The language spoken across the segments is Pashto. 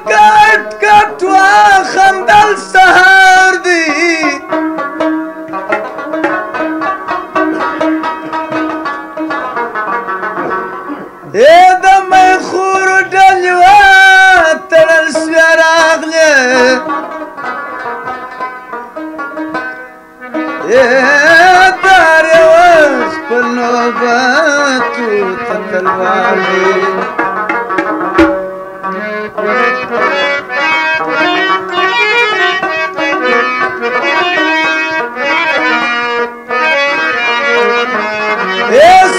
کټ کټ وخندل سهار دی د میخور ډلې وتړل سوې راغلې دار یې اوس خپل نوبتو ته تلوار دی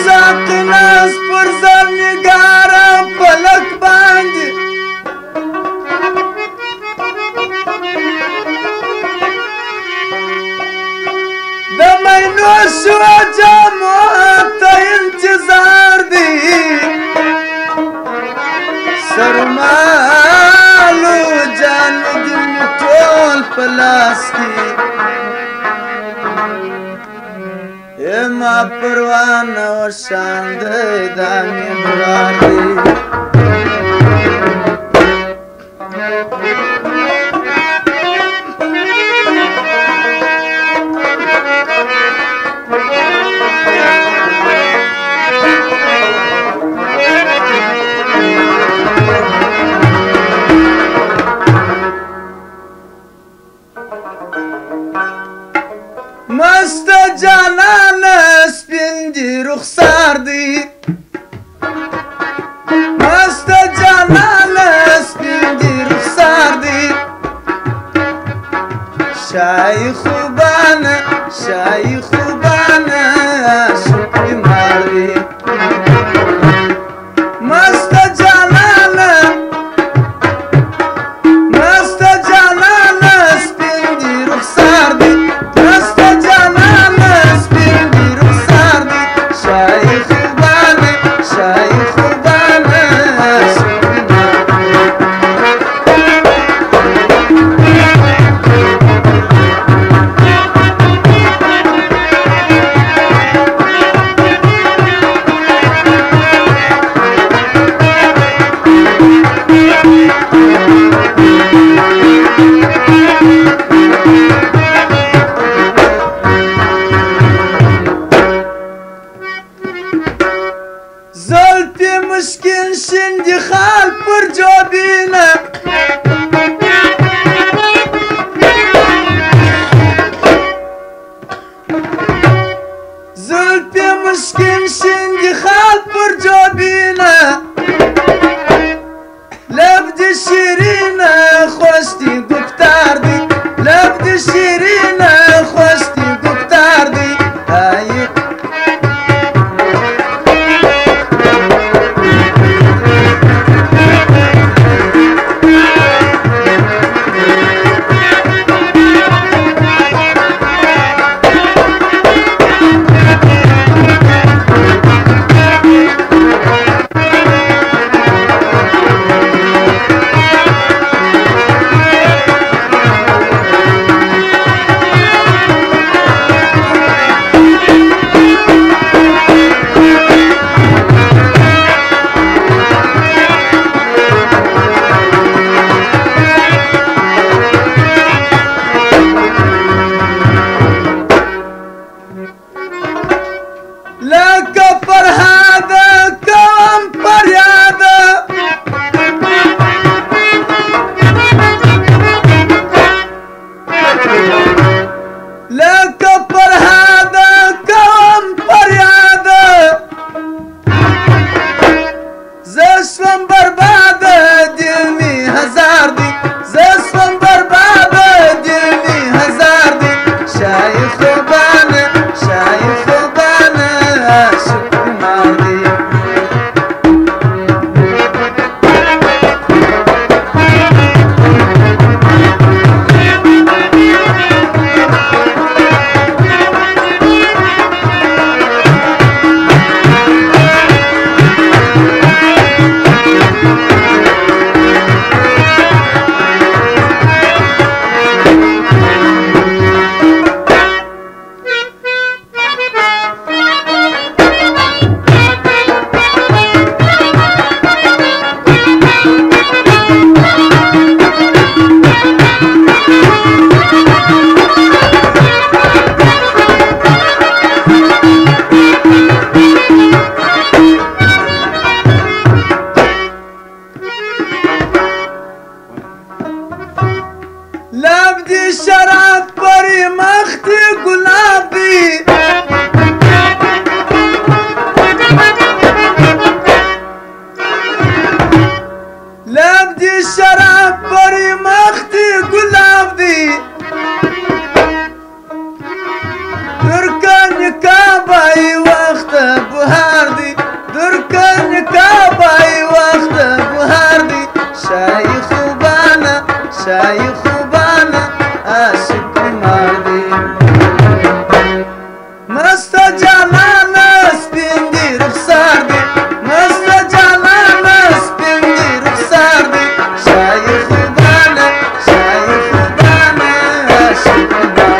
ساقي ناس پر ځان نګاره پلک باندې د مینو شو جامو ته انتظار دی سرمالو جان دې مې ټول په لاس کې ما پروانه ورشان دی دا مې مراد دی مست جانان سپین دی رخسار دی مست جانان سپین دی رخسار دی شای خوبان عاشق بیمار دی مست جانان سپین دی رخسار دی زلفی مشکین شندی خال پر جوبینه زلفی مشکین شندی خال پر جوبینه لب دی شیرینه خوش دی گفتار دی لب دی شیرینه خوش دی گفتار دی شايخ وبانا عاشق ماردي مست جانانا سپیندی رخسار دی مست جانانا سپیندی رخسار دی شايخ وبانا عاشق ماردي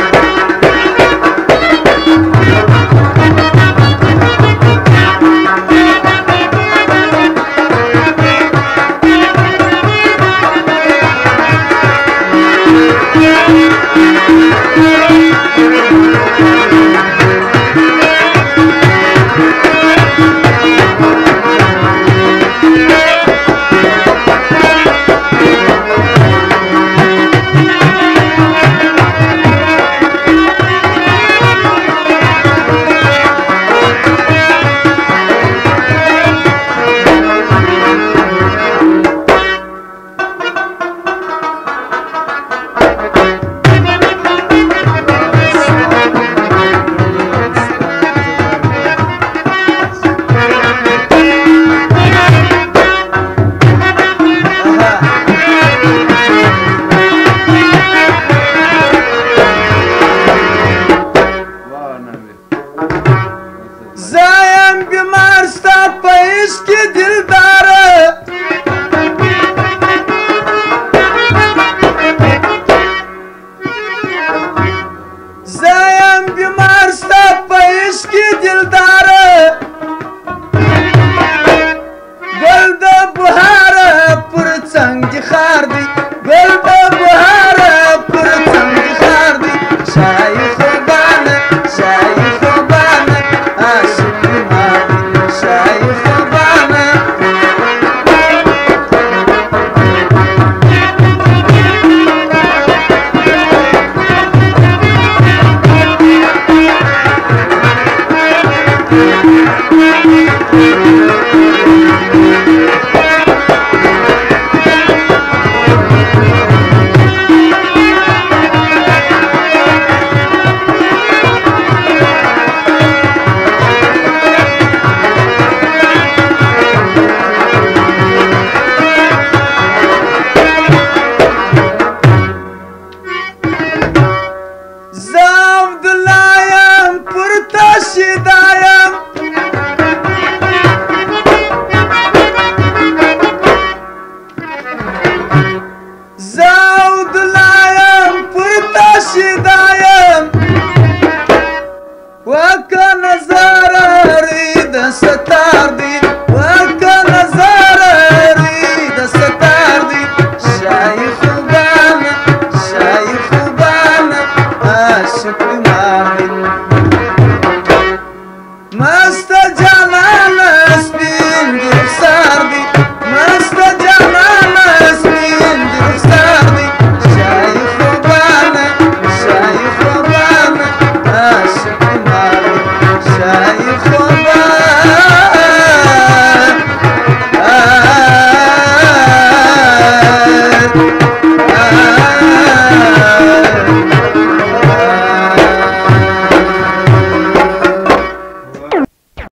زایم بیمار ستا په عشق کې دلداره زایم بیمار ستا په عشق کې دلداره ګل د بهاره پر څنګ دې خار دی ګل د بهاره پر څنګ دې خار دی شايخ وبانا عاشق ماردي شايخ وبانا